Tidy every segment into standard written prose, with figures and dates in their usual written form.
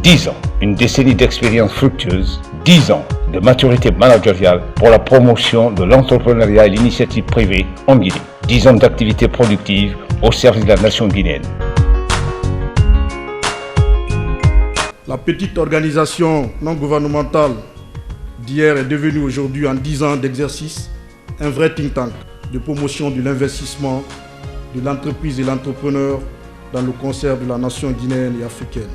10 ans, une décennie d'expérience fructueuse, 10 ans de maturité managériale pour la promotion de l'entrepreneuriat et l'initiative privée en Guinée. 10 ans d'activité productive au service de la nation guinéenne. La petite organisation non gouvernementale d'hier est devenue aujourd'hui, en 10 ans d'exercice, un vrai think tank de promotion de l'investissement, de l'entreprise et l'entrepreneur dans le concert de la nation guinéenne et africaine.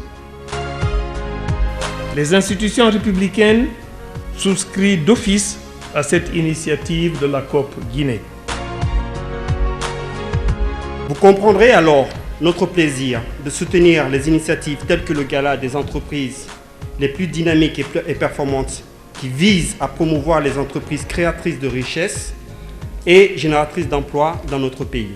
Les institutions républicaines souscrivent d'office à cette initiative de la COP Guinée. Vous comprendrez alors notre plaisir de soutenir les initiatives telles que le Gala des entreprises les plus dynamiques et performantes qui visent à promouvoir les entreprises créatrices de richesses et génératrices d'emplois dans notre pays.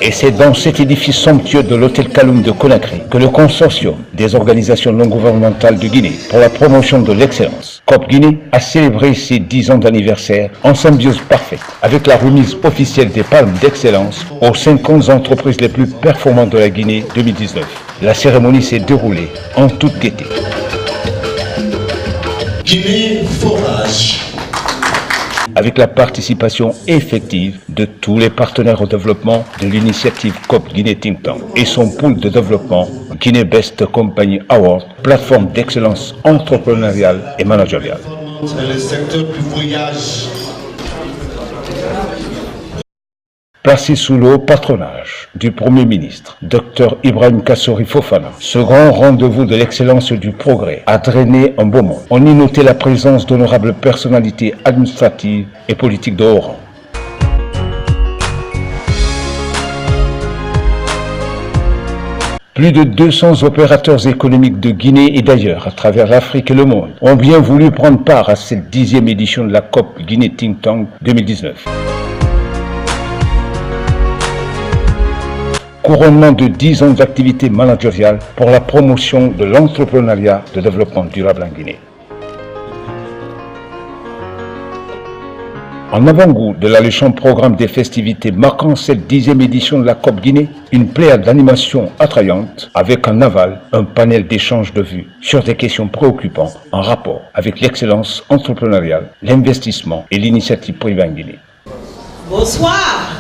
Et c'est dans cet édifice somptueux de l'hôtel Kaloum de Conakry que le consortium des organisations non gouvernementales de Guinée pour la promotion de l'excellence, COP Guinée, a célébré ses 10 ans d'anniversaire en symbiose parfaite avec la remise officielle des palmes d'excellence aux 50 entreprises les plus performantes de la Guinée 2019. La cérémonie s'est déroulée en toute gaieté. Guinée Forage. Avec la participation effective de tous les partenaires au développement de l'initiative COP Guinée Think Tank et son pool de développement Guinée Best Company Award, plateforme d'excellence entrepreneuriale et managériale. Le secteur du voyage. Placé sous le haut patronage du Premier ministre, Dr Ibrahim Kassori Fofana, ce grand rendez-vous de l'excellence et du progrès a drainé un beau monde. On y notait la présence d'honorables personnalités administratives et politiques de haut rang. Plus de 200 opérateurs économiques de Guinée et d'ailleurs à travers l'Afrique et le monde ont bien voulu prendre part à cette 10e édition de la COP Guinée Think Tank 2019. Couronnement de 10 ans d'activité managériale pour la promotion de l'entrepreneuriat de développement durable en Guinée. En avant-goût de l'alléchant programme des festivités marquant cette 10e édition de la COP Guinée, une pléiade d'animations attrayantes avec en aval un panel d'échange de vues sur des questions préoccupantes en rapport avec l'excellence entrepreneuriale, l'investissement et l'initiative privée en Guinée. Bonsoir.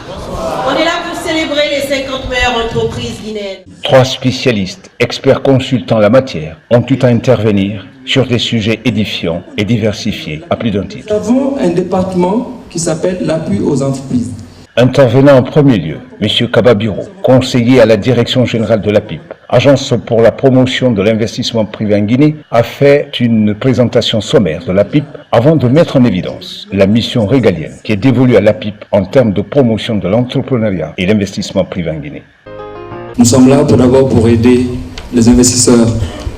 On est là pour célébrer les 50 meilleures entreprises guinéennes. 3 spécialistes, experts consultants en la matière, ont eu à intervenir sur des sujets édifiants et diversifiés à plus d'un titre. Nous avons un département qui s'appelle l'appui aux entreprises. Intervenant en premier lieu, M. Kababiro, conseiller à la direction générale de l'APIP, Agence pour la promotion de l'investissement privé en Guinée, a fait une présentation sommaire de l'APIP avant de mettre en évidence la mission régalienne qui est dévolue à l'APIP en termes de promotion de l'entrepreneuriat et l'investissement privé en Guinée. Nous sommes là tout d'abord pour aider les investisseurs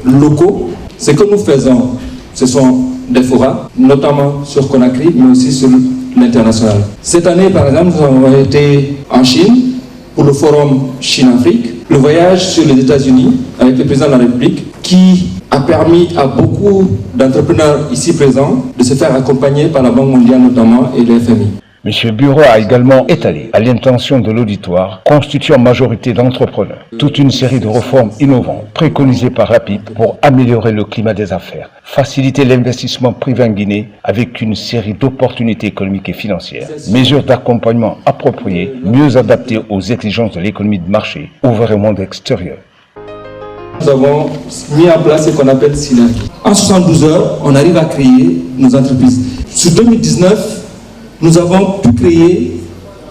locaux. Ce que nous faisons, ce sont des forats, notamment sur Conakry, mais aussi sur l'international. Cette année, par exemple, nous avons été en Chine pour le forum Chine-Afrique, le voyage sur les États-Unis avec le président de la République qui a permis à beaucoup d'entrepreneurs ici présents de se faire accompagner par la Banque mondiale notamment et le FMI. M. Bureau a également étalé, à l'intention de l'auditoire, constituant en majorité d'entrepreneurs, toute une série de réformes innovantes préconisées par l'APIP pour améliorer le climat des affaires, faciliter l'investissement privé en Guinée avec une série d'opportunités économiques et financières, mesures d'accompagnement appropriées, mieux adaptées aux exigences de l'économie de marché, ouvertes au monde extérieur. Nous avons mis en place ce qu'on appelle synergie. En 72 heures, on arrive à créer nos entreprises. Sur 2019, nous avons pu créer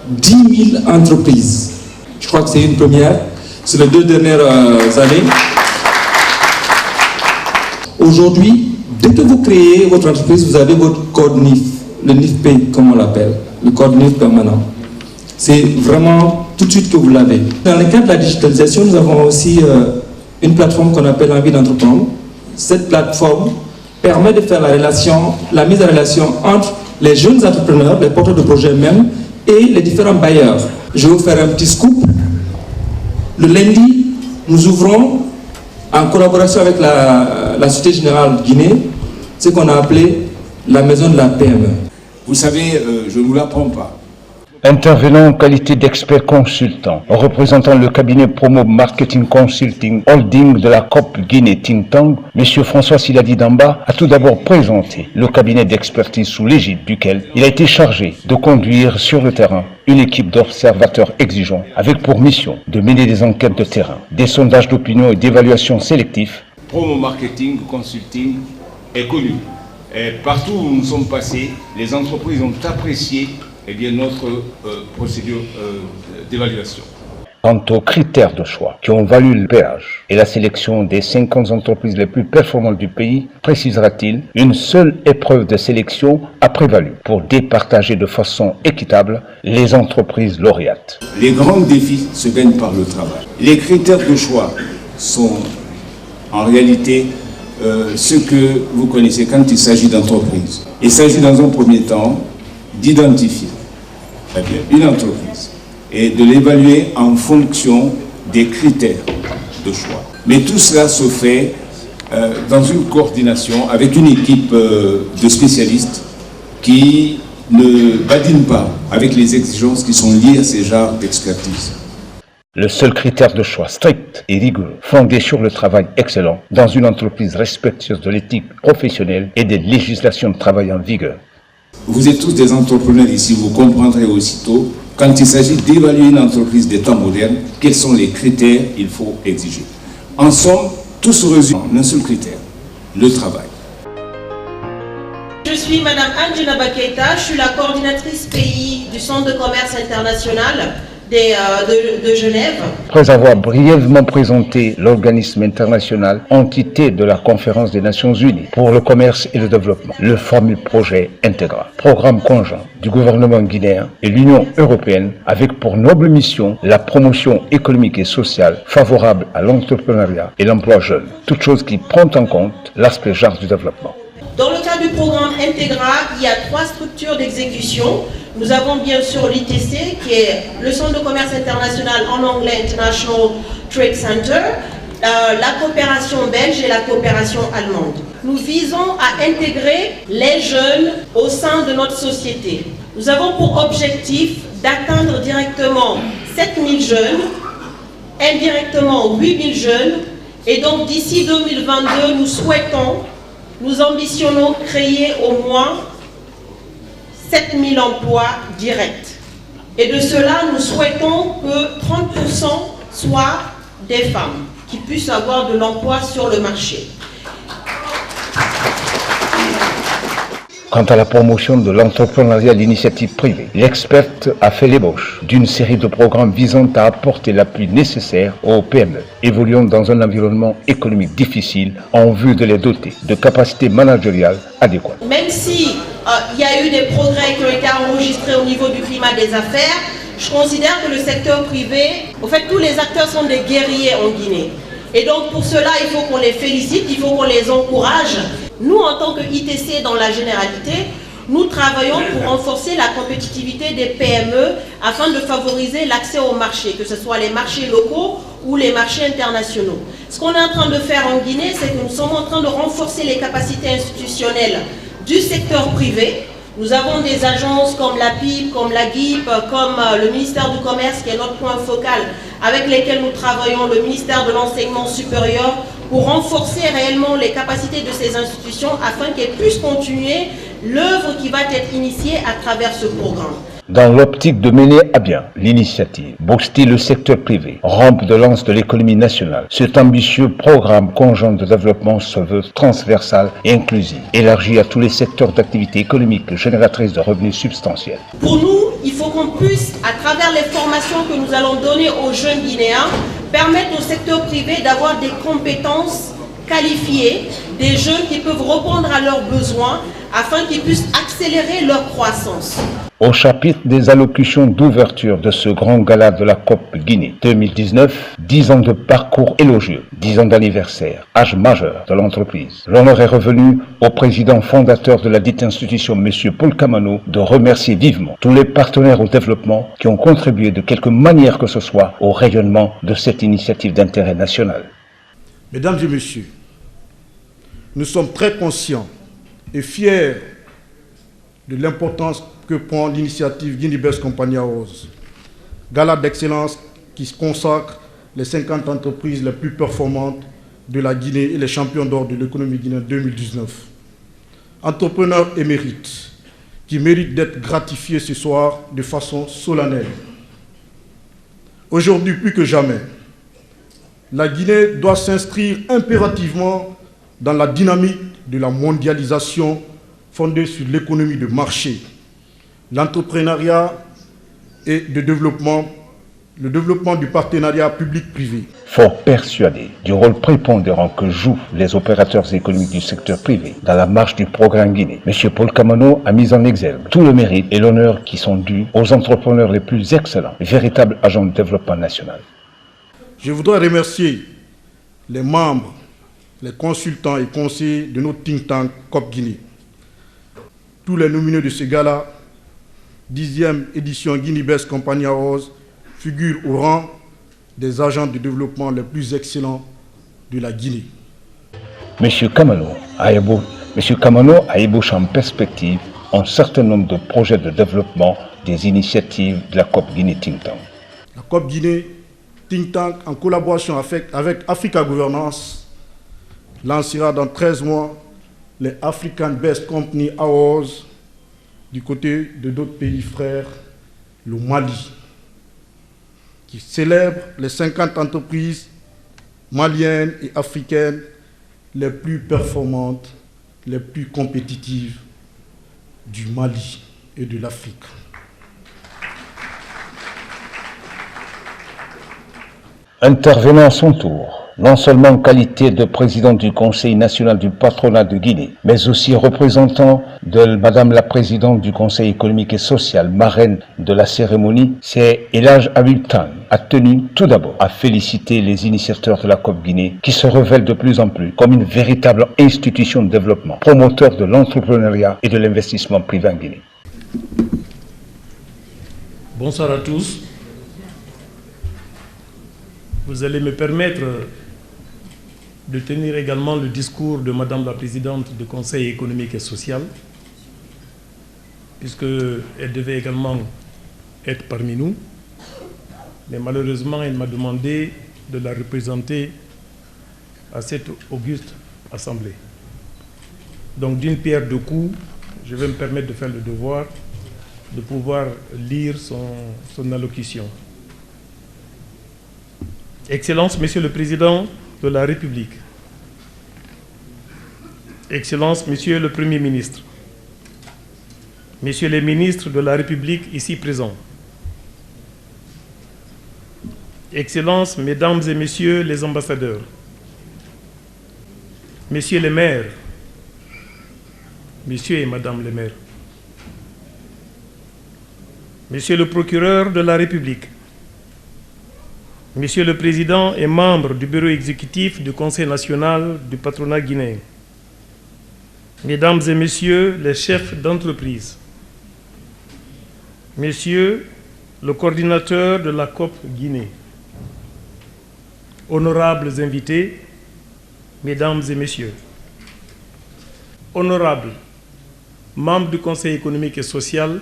10 000 entreprises. Je crois que c'est une première sur les 2 dernières années. Aujourd'hui, dès que vous créez votre entreprise, vous avez votre code NIF, le NIF-P comme on l'appelle, le code NIF permanent. C'est vraiment tout de suite que vous l'avez. Dans le cadre de la digitalisation, nous avons aussi une plateforme qu'on appelle Envie d'entreprendre. Cette plateforme permet de faire la mise en relation entre les jeunes entrepreneurs, les porteurs de projets même, et les différents bailleurs. Je vais vous faire un petit scoop. Le lundi, nous ouvrons, en collaboration avec la Société Générale Guinée, ce qu'on a appelé la maison de la PME. Vous savez, je ne vous l'apprends pas. Intervenant en qualité d'expert consultant, représentant le cabinet Promo Marketing Consulting Holding de la COP Guinée Think Tank, M. François Siladi Damba a tout d'abord présenté le cabinet d'expertise sous l'égide duquel il a été chargé de conduire sur le terrain une équipe d'observateurs exigeants avec pour mission de mener des enquêtes de terrain, des sondages d'opinion et d'évaluation sélectifs. Promo Marketing Consulting est connu. Et partout où nous sommes passés, les entreprises ont apprécié notre procédure d'évaluation. Quant aux critères de choix qui ont valu le péage et la sélection des 50 entreprises les plus performantes du pays, précisera-t-il, une seule épreuve de sélection a prévalu pour départager de façon équitable les entreprises lauréates. Les grands défis se gagnent par le travail. Les critères de choix sont en réalité ce que vous connaissez quand il s'agit d'entreprise. Il s'agit dans un premier temps d'identifier une entreprise et de l'évaluer en fonction des critères de choix. Mais tout cela se fait dans une coordination avec une équipe de spécialistes qui ne badinent pas avec les exigences qui sont liées à ces genres d'expertise. Le seul critère de choix strict et rigoureux, fondé sur le travail excellent dans une entreprise respectueuse de l'éthique professionnelle et des législations de travail en vigueur. Vous êtes tous des entrepreneurs ici, vous comprendrez aussitôt, quand il s'agit d'évaluer une entreprise des temps modernes, quels sont les critères qu'il faut exiger. En somme, tout se résume en un seul critère, le travail. Je suis Madame Anjuna Keita, je suis la coordinatrice pays du Centre de commerce international de Genève. Après avoir brièvement présenté l'organisme international, entité de la Conférence des Nations Unies pour le commerce et le développement, le fameux projet Integra, programme conjoint du gouvernement guinéen et l'Union européenne avec pour noble mission la promotion économique et sociale favorable à l'entrepreneuriat et l'emploi jeune, toute chose qui prend en compte l'aspect genre du développement. Dans le cadre du programme Integra, il y a 3 structures d'exécution. Nous avons bien sûr l'ITC, qui est le Centre de commerce international, en anglais International Trade Center, la coopération belge et la coopération allemande. Nous visons à intégrer les jeunes au sein de notre société. Nous avons pour objectif d'atteindre directement 7000 jeunes, indirectement 8000 jeunes, et donc d'ici 2022, nous ambitionnons créer au moins 7000 emplois directs. Et de cela, nous souhaitons que 30% soient des femmes qui puissent avoir de l'emploi sur le marché. Quant à la promotion de l'entrepreneuriat d'initiative privée, l'experte a fait l'ébauche d'une série de programmes visant à apporter l'appui nécessaire aux PME, évoluant dans un environnement économique difficile en vue de les doter de capacités managériales adéquates. Même si il y a eu des progrès qui ont été enregistrés au niveau du climat des affaires, je considère que le secteur privé, en fait, tous les acteurs sont des guerriers en Guinée. Et donc pour cela, il faut qu'on les félicite, il faut qu'on les encourage. Nous, en tant que ITC dans la généralité, nous travaillons pour renforcer la compétitivité des PME afin de favoriser l'accès au marché, que ce soit les marchés locaux ou les marchés internationaux. Ce qu'on est en train de faire en Guinée, c'est que nous sommes en train de renforcer les capacités institutionnelles du secteur privé. Nous avons des agences comme la PIB, comme la GIP, comme le ministère du Commerce qui est notre point focal, avec lesquels nous travaillons, le ministère de l'Enseignement supérieur, pour renforcer réellement les capacités de ces institutions afin qu'elles puissent continuer l'œuvre qui va être initiée à travers ce programme. Dans l'optique de mener à bien l'initiative, booster le secteur privé, rampe de lance de l'économie nationale, cet ambitieux programme conjoint de développement se veut transversal et inclusif, élargi à tous les secteurs d'activité économique génératrices de revenus substantiels. Pour nous, il faut qu'on puisse, à travers les formations que nous allons donner aux jeunes Guinéens, permettre au secteur privé d'avoir des compétences qualifiées, des jeunes qui peuvent répondre à leurs besoins afin qu'ils puissent accélérer leur croissance. Au chapitre des allocutions d'ouverture de ce grand gala de la COP Guinée 2019, 10 ans de parcours élogieux, 10 ans d'anniversaire, âge majeur de l'entreprise. L'honneur est revenu au président fondateur de la dite institution, M. Paul Kamano, de remercier vivement tous les partenaires au développement qui ont contribué de quelque manière que ce soit au rayonnement de cette initiative d'intérêt national. Mesdames et messieurs, nous sommes très conscients et fiers de l'importance que prend l'initiative Guinea-Best Company Awards, gala d'excellence qui consacre les 50 entreprises les plus performantes de la Guinée et les champions d'or de l'économie guinéenne 2019. Entrepreneurs émérites qui méritent d'être gratifiés ce soir de façon solennelle. Aujourd'hui, plus que jamais, la Guinée doit s'inscrire impérativement dans la dynamique de la mondialisation fondée sur l'économie de marché, l'entrepreneuriat et le développement du partenariat public-privé. Fort persuadé du rôle prépondérant que jouent les opérateurs économiques du secteur privé dans la marche du programme Guinée, M. Paul Kamano a mis en exergue tout le mérite et l'honneur qui sont dus aux entrepreneurs les plus excellents, véritables agents de développement national. Je voudrais remercier les membres, les consultants et conseillers de notre think tank COP Guinée. Tous les nominés de ce gala, 10e édition Guinea-Best Company Awards, figurent au rang des agents de développement les plus excellents de la Guinée. M. Kamano a ébauché en perspective un certain nombre de projets de développement des initiatives de la COP Guinée Think Tank. La COP Guinée Think Tank, en collaboration avec Africa Governance, lancera dans 13 mois les African Best Company Awards du côté de d'autres pays frères, le Mali, qui célèbre les 50 entreprises maliennes et africaines les plus performantes, les plus compétitives du Mali et de l'Afrique. Intervenant à son tour, non seulement en qualité de président du Conseil national du patronat de Guinée, mais aussi représentant de Madame la présidente du Conseil économique et social, marraine de la cérémonie, c'est El Hadj Habib Tan a tenu tout d'abord à féliciter les initiateurs de la COP Guinée qui se révèlent de plus en plus comme une véritable institution de développement, promoteur de l'entrepreneuriat et de l'investissement privé en Guinée. Bonsoir à tous. Vous allez me permettre de tenir également le discours de Madame la Présidente du Conseil économique et social, puisqu'elle devait également être parmi nous. Mais malheureusement, elle m'a demandé de la représenter à cette auguste assemblée. Donc d'une pierre deux coups, je vais me permettre de faire le devoir de pouvoir lire son allocution. Excellences, Monsieur le Président de la République, Excellences, Monsieur le Premier ministre, Messieurs les ministres de la République ici présents, Excellences, Mesdames et Messieurs les ambassadeurs, Messieurs les maires, Messieurs et Madame les maires, Monsieur le procureur de la République, Monsieur le Président et membre du bureau exécutif du Conseil national du patronat guinéen, Mesdames et Messieurs les chefs d'entreprise, Messieurs le coordinateur de la COP Guinée, honorables invités, Mesdames et Messieurs, honorables membres du Conseil économique et social,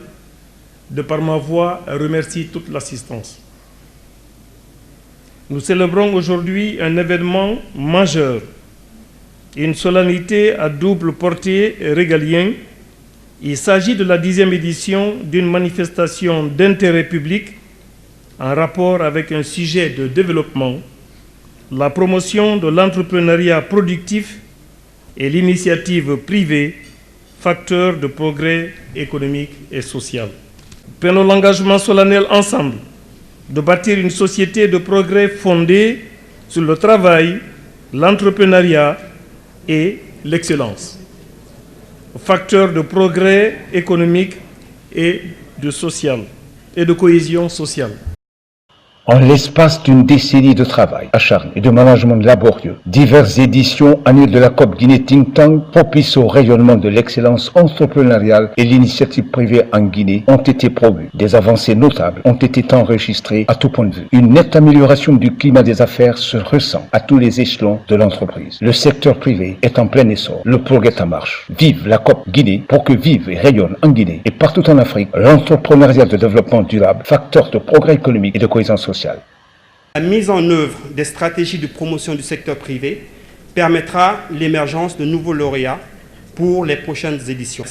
de par ma voix, remercie toute l'assistance. Nous célébrons aujourd'hui un événement majeur, une solennité à double portée régalien. Il s'agit de la 10e édition d'une manifestation d'intérêt public en rapport avec un sujet de développement, la promotion de l'entrepreneuriat productif et l'initiative privée, facteur de progrès économique et social. Prenons l'engagement solennel ensemble de bâtir une société de progrès fondée sur le travail, l'entrepreneuriat et l'excellence, facteur de progrès économique et de social et de cohésion sociale. En l'espace d'une décennie de travail acharné et de management laborieux, diverses éditions annuelles de la COP Guinée Think Tank, propices au rayonnement de l'excellence entrepreneuriale et l'initiative privée en Guinée, ont été promues. Des avancées notables ont été enregistrées à tout point de vue. Une nette amélioration du climat des affaires se ressent à tous les échelons de l'entreprise. Le secteur privé est en plein essor. Le progrès est en marche. Vive la COP Guinée pour que vive et rayonne en Guinée et partout en Afrique l'entrepreneuriat de développement durable, facteur de progrès économique et de cohésion sociale. La mise en œuvre des stratégies de promotion du secteur privé permettra l'émergence de nouveaux lauréats pour les prochaines éditions.